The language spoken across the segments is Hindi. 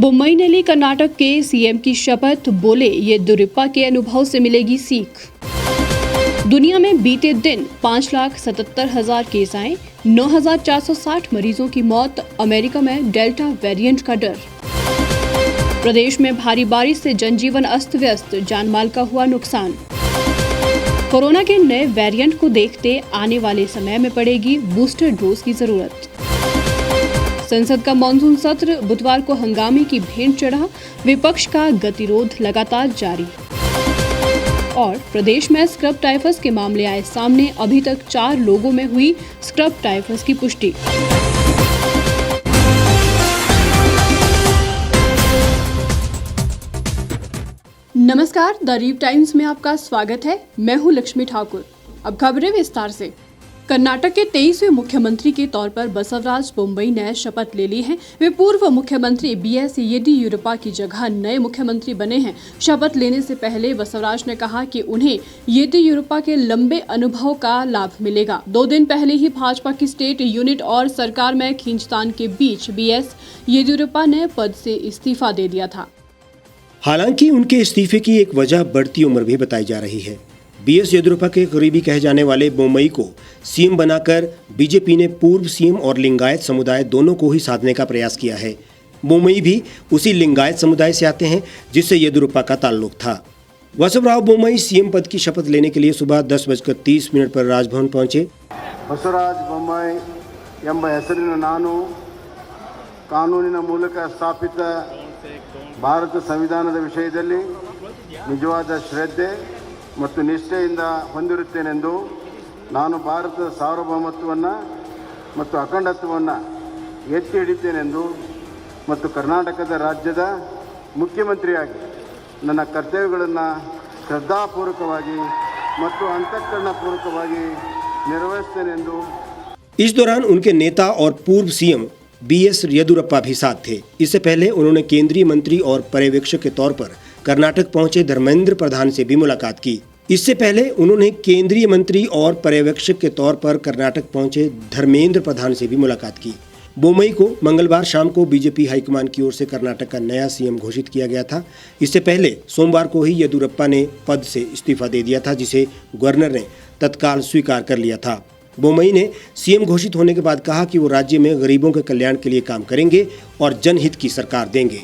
मुंबई ने ली कर्नाटक के सीएम की शपथ, बोले येदियुरप्पा के अनुभव से मिलेगी सीख। दुनिया में बीते दिन 5,77,000 केस आए, 9,460 मरीजों की मौत, अमेरिका में डेल्टा वेरिएंट का डर। प्रदेश में भारी बारिश से जनजीवन अस्त व्यस्त, जानमाल का हुआ नुकसान। कोरोना के नए वेरिएंट को देखते आने वाले समय में पड़ेगी बूस्टर डोज की जरूरत। संसद का मानसून सत्र बुधवार को हंगामे की भेंट चढ़ा, विपक्ष का गतिरोध लगातार जारी। और प्रदेश में स्क्रब टाइफस के मामले आए सामने, अभी तक 4 लोगों में हुई स्क्रब टाइफस की पुष्टि। नमस्कार, द रीव टाइम्स में आपका स्वागत है। मैं हूं लक्ष्मी ठाकुर। अब खबरें विस्तार से। कर्नाटक के 23वें मुख्यमंत्री के तौर पर बसवराज बोम्मई ने शपथ ले ली है। वे पूर्व मुख्यमंत्री बीएस येदियुरप्पा की जगह नए मुख्यमंत्री बने हैं। शपथ लेने से पहले बसवराज ने कहा कि उन्हें येदियुरप्पा के लंबे अनुभव का लाभ मिलेगा। 2 दिन पहले ही भाजपा की स्टेट यूनिट और सरकार में खींचतान के बीच बीएस येदियुरप्पा ने पद से इस्तीफा दे दिया था। हालांकि उनके इस्तीफे की एक वजह बढ़ती उम्र भी बताई जा रही है। बीएस येदियुरप्पा के करीबी कहे जाने वाले बोम्मई को सीएम बनाकर बीजेपी ने पूर्व सीएम और लिंगायत समुदाय दोनों को ही साधने का प्रयास किया है। बोम्मई भी उसी लिंगायत समुदाय से आते हैं जिससे येदियुरप्पा का ताल्लुक था। बसवराज बोम्मई सीएम पद की शपथ लेने के लिए सुबह 10:30 पर राजभवन पहुंचे। बसवराज बोम्मई ಎಂಬ ಹೆಸರಿನ ನಾನು ಕಾನೂನಿನ ಮೂಲಕ ಸ್ಥಾಪಿತ ಭಾರತ ಸಂವಿಧಾನದ ವಿಷಯದಲ್ಲಿ ನಿಜವಾದ ಶ್ರದ್ಧೆ ಮತ್ತು ನಿಷ್ಠೆಯಿಂದ ಹೊಂದಿರುತ್ತೇನೆಂದು ನಾನು ಭಾರತದ ಸಾರ್ವಭೌಮತ್ವವನ್ನು ಮತ್ತು ಅಖಂಡತ್ವವನ್ನು ಎತ್ತಿ ಹಿಡಿತೇನೆಂದು ಮತ್ತು ಕರ್ನಾಟಕದ ರಾಜ್ಯದ ಮುಖ್ಯಮಂತ್ರಿಯಾಗಿ ನನ್ನ ಕರ್ತವ್ಯಗಳನ್ನು ಶ್ರದ್ಧಾಪೂರ್ವಕವಾಗಿ ಮತ್ತು ಅಂತಃಕರಣಪೂರ್ವಕವಾಗಿ ನಿರ್ವಹಿಸುತ್ತೇನೆಂದು। इस दौरान उनके नेता और पूर्व सीएम बीएस येदियुरप्पा भी साथ थे। इससे पहले उन्होंने केंद्रीय मंत्री और पर्यवेक्षक के तौर पर कर्नाटक पहुंचे धर्मेंद्र प्रधान से भी मुलाकात की। इससे पहले उन्होंने केंद्रीय मंत्री और पर्यवेक्षक के तौर पर कर्नाटक पहुंचे धर्मेंद्र प्रधान से भी मुलाकात की। बोम्मई को मंगलवार शाम को बीजेपी हाईकमान की ओर से कर्नाटक का नया सीएम घोषित किया गया था। इससे पहले सोमवार को ही येदियुरप्पा ने पद से इस्तीफा दे दिया था, जिसे गवर्नर ने तत्काल स्वीकार कर लिया था। बोम्मई ने सीएम घोषित होने के बाद कहा कि वो राज्य में गरीबों के कल्याण के लिए काम करेंगे और जनहित की सरकार देंगे।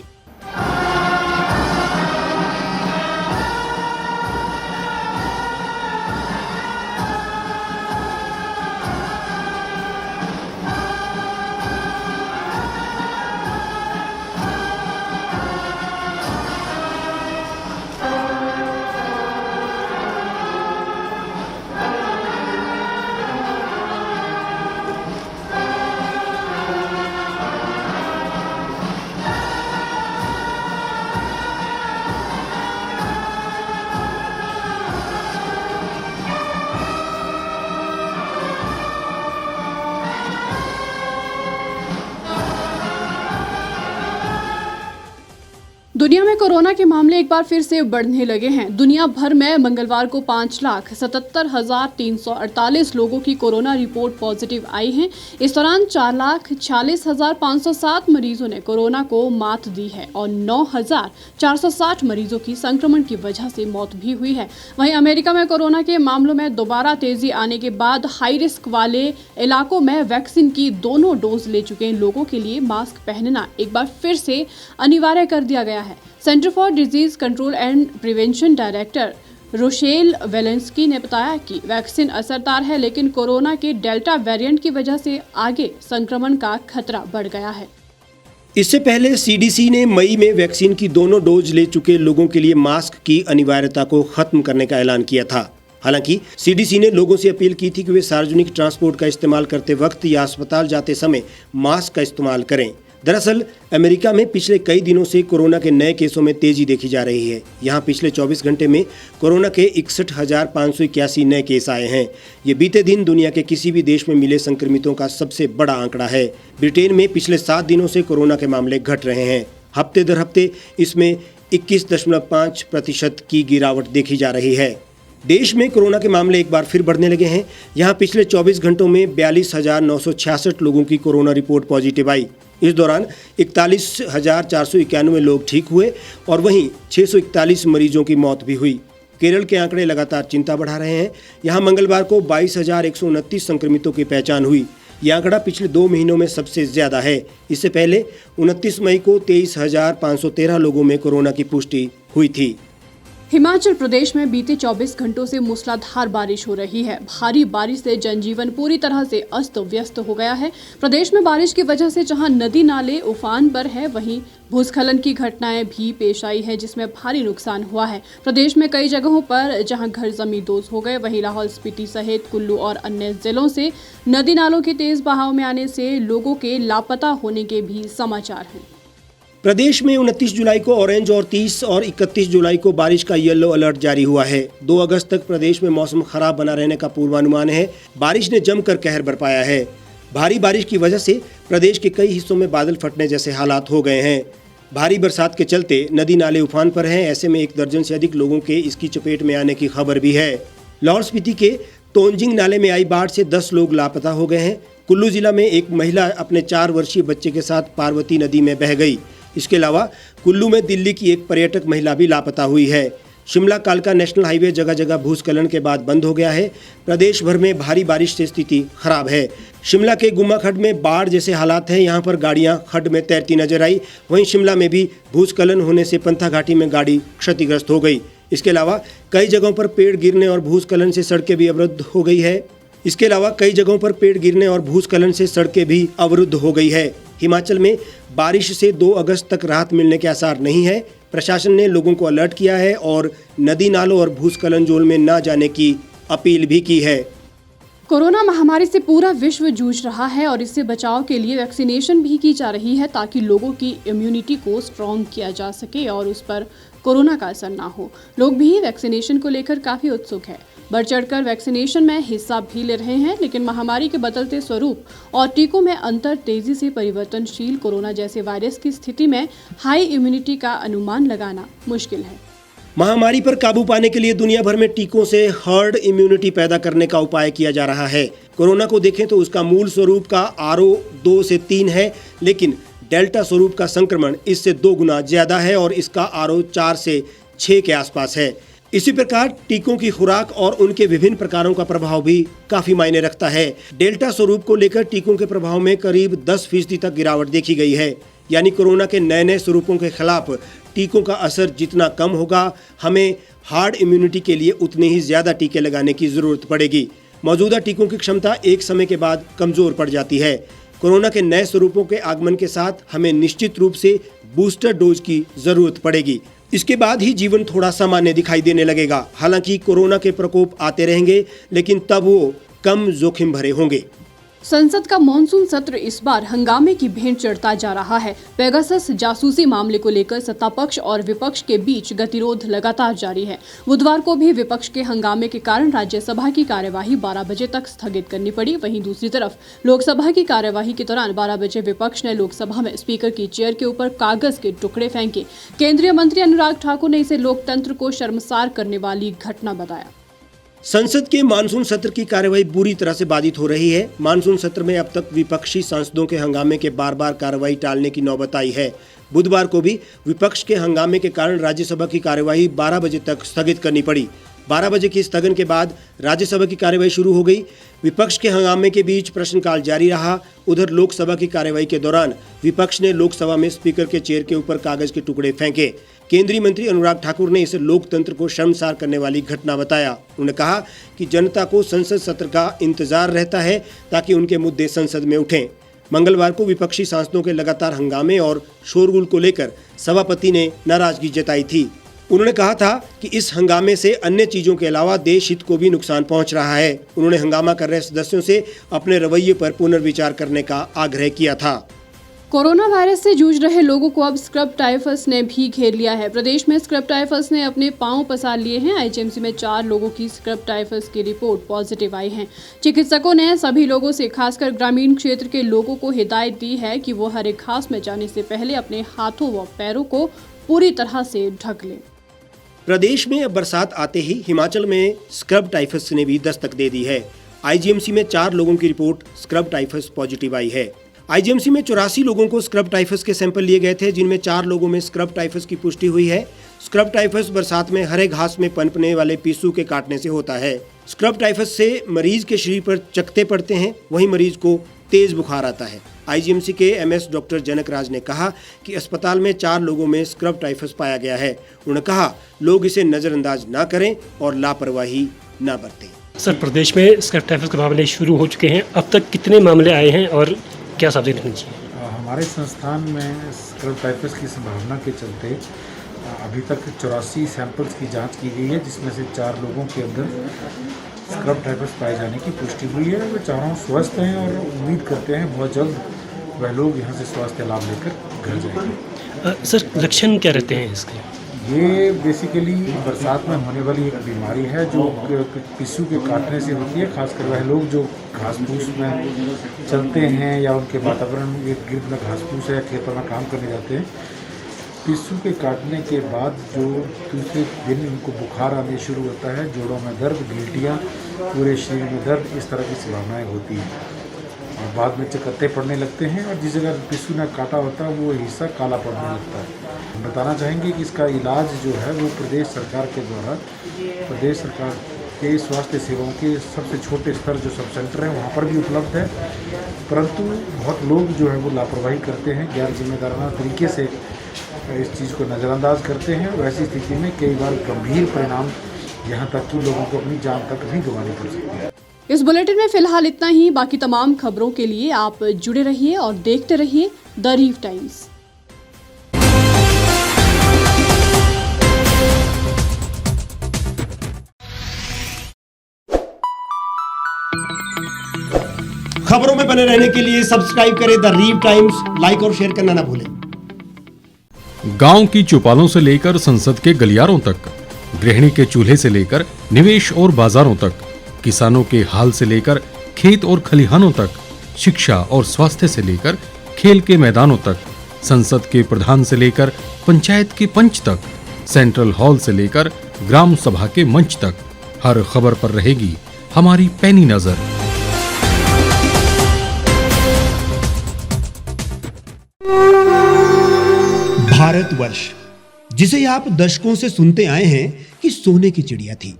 दुनिया में कोरोना के मामले एक बार फिर से बढ़ने लगे हैं। दुनिया भर में मंगलवार को 5,77,348 लोगों की कोरोना रिपोर्ट पॉजिटिव आई है। इस दौरान 4,46,507 मरीजों ने कोरोना को मात दी है और 9,460 मरीजों की संक्रमण की वजह से मौत भी हुई है। वहीं अमेरिका में कोरोना के मामलों में दोबारा तेजी आने के बाद हाई रिस्क वाले इलाकों में वैक्सीन की दोनों डोज ले चुके लोगों के लिए मास्क पहनना एक बार फिर से अनिवार्य कर दिया गया है। Center for Disease Control and Prevention director Rochelle Walensky ने बताया कि वैक्सीन असरदार है, लेकिन कोरोना के डेल्टा वेरिएंट की वजह से आगे संक्रमण का खतरा बढ़ गया है। इससे पहले सीडीसी ने मई में वैक्सीन की दोनों डोज ले चुके लोगों के लिए मास्क की अनिवार्यता को खत्म करने का ऐलान किया था। हालांकि सीडीसी ने लोगों से अपील की थी कि वे सार्वजनिक ट्रांसपोर्ट का इस्तेमाल करते वक्त या अस्पताल जाते समय मास्क का इस्तेमाल करें। दरअसल अमेरिका में पिछले कई दिनों से कोरोना के नए केसों में तेजी देखी जा रही है। यहाँ पिछले 24 घंटे में कोरोना के 61,581 नए केस आए हैं। ये बीते दिन दुनिया के किसी भी देश में मिले संक्रमितों का सबसे बड़ा आंकड़ा है। ब्रिटेन में पिछले 7 दिनों से कोरोना के मामले घट रहे हैं। हफ्ते दर हफ्ते इसमें 21.5% की गिरावट देखी जा रही है। देश में कोरोना के मामले एक बार फिर बढ़ने लगे हैं। यहाँ पिछले 24 घंटों में 42,966 लोगों की कोरोना रिपोर्ट पॉजिटिव आई। इस दौरान 41,491 लोग ठीक हुए और वहीं 641 मरीजों की मौत भी हुई। केरल के आंकड़े लगातार चिंता बढ़ा रहे हैं। यहाँ मंगलवार को 22,129 संक्रमितों की पहचान हुई। यह आंकड़ा पिछले 2 महीनों में सबसे ज्यादा है। इससे पहले 29 मई को 23,513 लोगों में कोरोना की पुष्टि हुई थी। हिमाचल प्रदेश में बीते 24 घंटों से मूसलाधार बारिश हो रही है। भारी बारिश से जनजीवन पूरी तरह से अस्त व्यस्त हो गया है। प्रदेश में बारिश की वजह से जहां नदी नाले उफान पर है, वहीं भूस्खलन की घटनाएं भी पेश आई है, जिसमें भारी नुकसान हुआ है। प्रदेश में कई जगहों पर जहां घर जमींदोज हो गए, वहीं लाहौल स्पीति सहित कुल्लू और अन्य जिलों से नदी नालों के तेज बहाव में आने से लोगों के लापता होने के भी समाचार हैं। प्रदेश में 29 जुलाई को ऑरेंज और 30 और 31 जुलाई को बारिश का येलो अलर्ट जारी हुआ है। 2 अगस्त तक प्रदेश में मौसम खराब बना रहने का पूर्वानुमान है। बारिश ने जमकर कहर बरपाया है। भारी बारिश की वजह से प्रदेश के कई हिस्सों में बादल फटने जैसे हालात हो गए हैं। भारी बरसात के चलते नदी नाले उफान पर हैं। ऐसे में 1 दर्जन से अधिक लोगों के इसकी चपेट में आने की खबर भी है। लाहौल स्पीति के तोंजिंग नाले में आई बाढ़ से 10 लोग लापता हो गए हैं। कुल्लू जिला में एक महिला अपने 4 वर्षीय बच्चे के साथ पार्वती नदी में बह गई। इसके अलावा कुल्लू में दिल्ली की एक पर्यटक महिला भी लापता हुई है। शिमला कालका नेशनल हाईवे जगह जगह भूस्खलन के बाद बंद हो गया है। प्रदेश भर में भारी बारिश से स्थिति खराब है। शिमला के गुम्मा खड्ड में बाढ़ जैसे हालात हैं। यहाँ पर गाड़ियाँ खड्ड में तैरती नजर आई। वहीं शिमला में भी भूस्खलन होने से पंथा घाटी में गाड़ी क्षतिग्रस्त हो गई। इसके अलावा कई जगहों पर पेड़ गिरने और भूस्खलन से सड़कें भी अवरुद्ध हो गई है। हिमाचल में बारिश से 2 अगस्त तक राहत मिलने के आसार नहीं है। प्रशासन ने लोगों को अलर्ट किया है और नदी नालों और भूस्खलन जोन में न जाने की अपील भी की है। कोरोना महामारी से पूरा विश्व जूझ रहा है और इससे बचाव के लिए वैक्सीनेशन भी की जा रही है, ताकि लोगों की इम्यूनिटी को स्ट्रॉन्ग किया जा सके और उस पर कोरोना का असर ना हो। लोग भी वैक्सीनेशन को लेकर काफी उत्सुक है, बढ़ चढ़कर वैक्सीनेशन में हिस्सा भी ले रहे हैं। लेकिन महामारी के बदलते स्वरूप और टीकों में अंतर, तेजी से परिवर्तनशील कोरोना जैसे वायरस की स्थिति में हाई इम्यूनिटी का अनुमान लगाना मुश्किल है। महामारी पर काबू पाने के लिए दुनिया भर में टीकों से हर्ड इम्यूनिटी पैदा करने का उपाय किया जा रहा है। कोरोना को देखें तो उसका मूल स्वरूप का आरओ 2 से 3 है, लेकिन डेल्टा स्वरूप का संक्रमण इससे 2 गुना ज्यादा है और इसका आरओ 4 से 6 के आसपास है। इसी प्रकार टीकों की खुराक और उनके विभिन्न प्रकारों का प्रभाव भी काफी मायने रखता है। डेल्टा स्वरूप को लेकर टीकों के प्रभाव में करीब 10% तक गिरावट देखी गई है। यानी कोरोना के नए नए स्वरूपों के खिलाफ टीकों का असर जितना कम होगा, हमें हार्ड इम्यूनिटी के लिए उतने ही ज्यादा टीके लगाने की जरूरत पड़ेगी। मौजूदा टीकों की क्षमता एक समय के बाद कमजोर पड़ जाती है। कोरोना के नए स्वरूपों के आगमन के साथ हमें निश्चित रूप से बूस्टर डोज की जरूरत पड़ेगी। इसके बाद ही जीवन थोड़ा सामान्य दिखाई देने लगेगा। हालांकि कोरोना के प्रकोप आते रहेंगे, लेकिन तब वो कम जोखिम भरे होंगे। संसद का मॉनसून सत्र इस बार हंगामे की भेंट चढ़ता जा रहा है। पेगासस जासूसी मामले को लेकर सत्तापक्ष और विपक्ष के बीच गतिरोध लगातार जारी है। बुधवार को भी विपक्ष के हंगामे के कारण राज्यसभा की कार्यवाही 12 बजे तक स्थगित करनी पड़ी। वहीं दूसरी तरफ लोकसभा की कार्यवाही के दौरान 12 बजे विपक्ष ने लोकसभा में स्पीकर की चेयर के ऊपर कागज के टुकड़े फेंके। केंद्रीय मंत्री अनुराग ठाकुर ने इसे लोकतंत्र को शर्मसार करने वाली घटना बताया। संसद के मानसून सत्र की कार्यवाही बुरी तरह से बाधित हो रही है। मानसून सत्र में अब तक विपक्षी सांसदों के हंगामे के बार बार कार्यवाही टालने की नौबत आई है। बुधवार को भी विपक्ष के हंगामे के कारण राज्यसभा की कार्यवाही 12 बजे तक स्थगित करनी पड़ी। 12 बजे की स्थगन के बाद राज्यसभा की कार्यवाही शुरू हो गई। विपक्ष के हंगामे के बीच प्रश्नकाल जारी रहा। उधर लोकसभा की कार्यवाही के दौरान विपक्ष ने लोकसभा में स्पीकर के चेयर के ऊपर कागज के टुकड़े फेंके। केंद्रीय मंत्री अनुराग ठाकुर ने इसे लोकतंत्र को शर्मसार करने वाली घटना बताया। उन्होंने कहा कि जनता को संसद सत्र का इंतजार रहता है ताकि उनके मुद्दे संसद में उठें। मंगलवार को विपक्षी सांसदों के लगातार हंगामे और शोरगुल को लेकर सभापति ने नाराजगी जताई थी। उन्होंने कहा था कि इस हंगामे से अन्य चीजों के अलावा देश हित को भी नुकसान पहुंच रहा है। उन्होंने हंगामा कर रहे सदस्यों से अपने रवैये पर पुनर्विचार करने का आग्रह किया था। कोरोना वायरस से जूझ रहे लोगों को अब स्क्रब टाइफस ने भी घेर लिया है। प्रदेश में स्क्रब टाइफस ने अपने पांव पसार लिए हैं। आईजीएमसी में 4 लोगों की स्क्रब टाइफस की रिपोर्ट पॉजिटिव आई है। चिकित्सकों ने सभी लोगों से, खासकर ग्रामीण क्षेत्र के लोगों को हिदायत दी है कि वो हरे घास में जाने से पहले अपने हाथों व पैरों को पूरी तरह से ढक लें। प्रदेश में अब बरसात आते ही हिमाचल में स्क्रब टाइफस ने भी दस्तक दे दी है। आईजीएमसी में 4 लोगों की रिपोर्ट स्क्रब टाइफस पॉजिटिव आई है। आईजीएमसी में 84 लोगों को स्क्रब टाइफस के सैंपल लिए गए थे, जिनमें 4 लोगों में स्क्रब टाइफस की पुष्टि हुई है। स्क्रब टाइफस बरसात में हरे घास में पनपने वाले पिस्सू के काटने से होता है। स्क्रब टाइफस से मरीज के शरीर पर चकत्ते पड़ते हैं, वहीं मरीज को तेज बुखार आता है। आईजीएमसी के एमएस डॉक्टर जनक राज ने कहा कि अस्पताल में 4 लोगों में स्क्रब टाइफस पाया गया है। उन्होंने कहा लोग इसे नजरअंदाज ना करें और लापरवाही ना बरतें। सर, प्रदेश में स्क्रब टाइफस के मामले शुरू हो चुके हैं। अब तक कितने मामले आए हैं और क्या सावधानी रखनी चाहिए? हमारे संस्थान में स्क्रब टाइफस की संभावना के चलते अभी तक 84 सैंपल्स की जांच की गई है, जिसमें से 4 लोगों के अंदर स्क्रब टाइफस पाए जाने की पुष्टि हुई है। वे चारों स्वस्थ हैं और उम्मीद करते हैं बहुत जल्द वह लोग यहाँ से स्वास्थ्य लाभ लेकर घर जाएंगे। सर, लक्षण क्या रहते हैं इसके? ये बेसिकली बरसात में होने वाली एक बीमारी है जो पिस्सू के काटने से होती है। खासकर वह लोग जो घास फूस में चलते हैं या उनके वातावरण के गिर्द में घास फूस है या खेतों में काम करने जाते हैं, पिस्सू के काटने के बाद जो दूसरे दिन उनको बुखार आने शुरू होता है, जोड़ों में दर्द, गिल्टियाँ, पूरे शरीर में दर्द, इस तरह की संभावनाएँ होती हैं और बाद में चकत्ते पड़ने लगते हैं और जिस जगह पिस्सू ने काटा होता है वो हिस्सा काला पड़ने लगता है। हम बताना चाहेंगे कि इसका इलाज जो है वो प्रदेश सरकार के द्वारा प्रदेश सरकार के स्वास्थ्य सेवाओं के सबसे छोटे स्तर जो सब सेंटर हैं वहाँ पर भी उपलब्ध है, परंतु बहुत लोग जो है वो लापरवाही करते हैं, गैर जिम्मेदाराना तरीके से इस चीज़ को नज़रअंदाज करते हैं और ऐसी स्थिति में कई बार गंभीर परिणाम यहाँ तक कि लोगों को अपनी जान तक भी गंवानी पड़ सकती है। इस बुलेटिन में फिलहाल इतना ही। बाकी तमाम खबरों के लिए आप जुड़े रहिए और देखते रहिए द रीफ टाइम्स। खबरों में बने रहने के लिए सब्सक्राइब करें द रीफ टाइम्स, लाइक और शेयर करना ना भूलें। गांव की चौपालों से लेकर संसद के गलियारों तक, गृहिणी के चूल्हे से लेकर निवेश और बाजारों तक, किसानों के हाल से लेकर खेत और खलिहानों तक, शिक्षा और स्वास्थ्य से लेकर खेल के मैदानों तक, संसद के प्रधान से लेकर पंचायत के पंच तक, सेंट्रल हॉल से लेकर ग्राम सभा के मंच तक, हर खबर पर रहेगी हमारी पैनी नजर। भारतवर्ष, जिसे आप दशकों से सुनते आए हैं कि सोने की चिड़िया थी,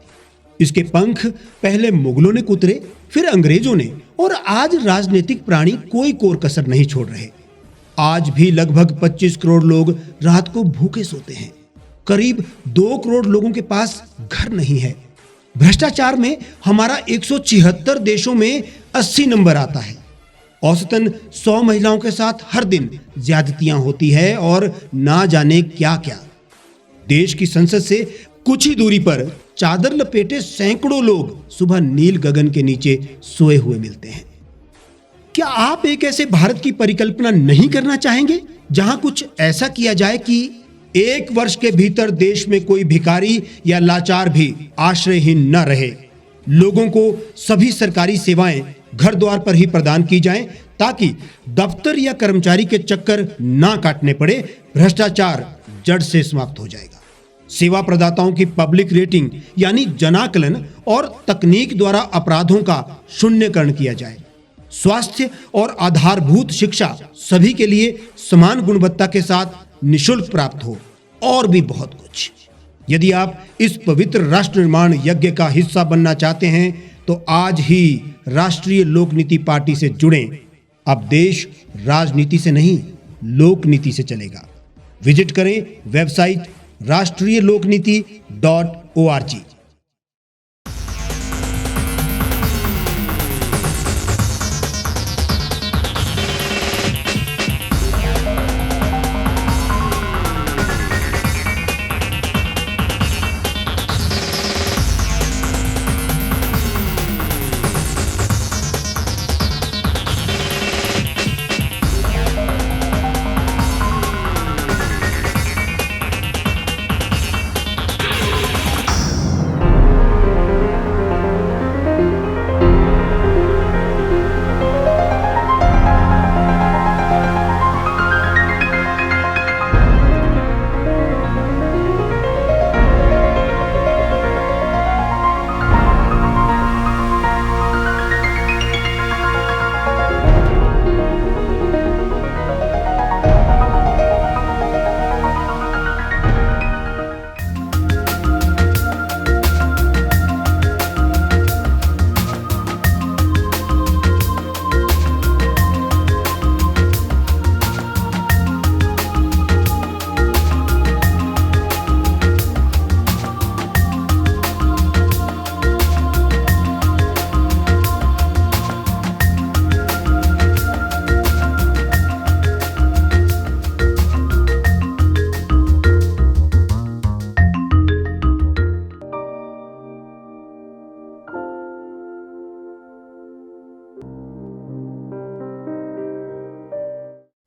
इसके पंख पहले मुगलों ने कुतरे, फिर अंग्रेजों ने, और आज राजनीतिक प्राणी कोई कोर कसर नहीं छोड़ रहे। आज भी लगभग 25 करोड़ लोग रात को भूखे सोते हैं। करीब 2 करोड़ लोगों के पास घर नहीं है। भ्रष्टाचार में हमारा 176 देशों में 80 नंबर आता है। औसतन 100 महिलाओं के साथ हर दिन ज्यादतियां होती है और ना जाने क्या क्या। देश की संसद से कुछ ही दूरी पर चादर लपेटे सैकड़ों लोग सुबह नील गगन के नीचे सोए हुए मिलते हैं। क्या आप एक ऐसे भारत की परिकल्पना नहीं करना चाहेंगे जहां कुछ ऐसा किया जाए कि 1 वर्ष के भीतर देश में कोई भिखारी या लाचार भी आश्रयहीन न रहे? लोगों को सभी सरकारी सेवाएं घर द्वार पर ही प्रदान की जाएं ताकि दफ्तर या कर्मचारी के चक्कर ना काटने पड़े। भ्रष्टाचार जड़ से समाप्त हो जाएगा। सेवा प्रदाताओं की पब्लिक रेटिंग यानी जनाकलन और तकनीक द्वारा अपराधों का शून्यकरण किया जाए। स्वास्थ्य और आधारभूत शिक्षा सभी के लिए समान गुणवत्ता के साथ निःशुल्क प्राप्त हो, और भी बहुत कुछ। यदि आप इस पवित्र राष्ट्र निर्माण यज्ञ का हिस्सा बनना चाहते हैं तो आज ही राष्ट्रीय लोक नीति पार्टी से जुड़ें। अब देश राजनीति से नहीं, लोक नीति से चलेगा। विजिट करें वेबसाइट rashtriyalokniti.org।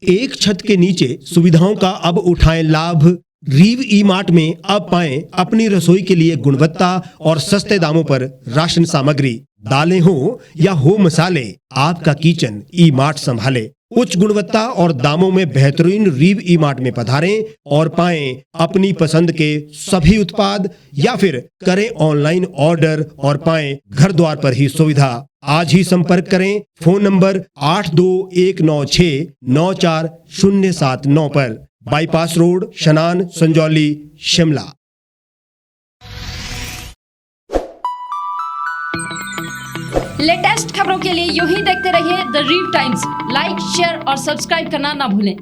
एक छत के नीचे सुविधाओं का अब उठाएं लाभ। रीव ई मार्ट में अब पाएं अपनी रसोई के लिए गुणवत्ता और सस्ते दामों पर राशन सामग्री। दालें हो या हो मसाले, आपका किचन ई मार्ट संभाले। उच्च गुणवत्ता और दामों में बेहतरीन रीव ई मार्ट में पधारें और पाएं अपनी पसंद के सभी उत्पाद, या फिर करें ऑनलाइन ऑर्डर और पाएं घर द्वार पर ही सुविधा। आज ही संपर्क करें फोन नंबर 8219694079 पर, बाईपास रोड, शनान, संजौली, शिमला। लेटेस्ट खबरों के लिए यूं ही देखते रहिए द रीव टाइम्स। लाइक, शेयर और सब्सक्राइब करना ना भूलें।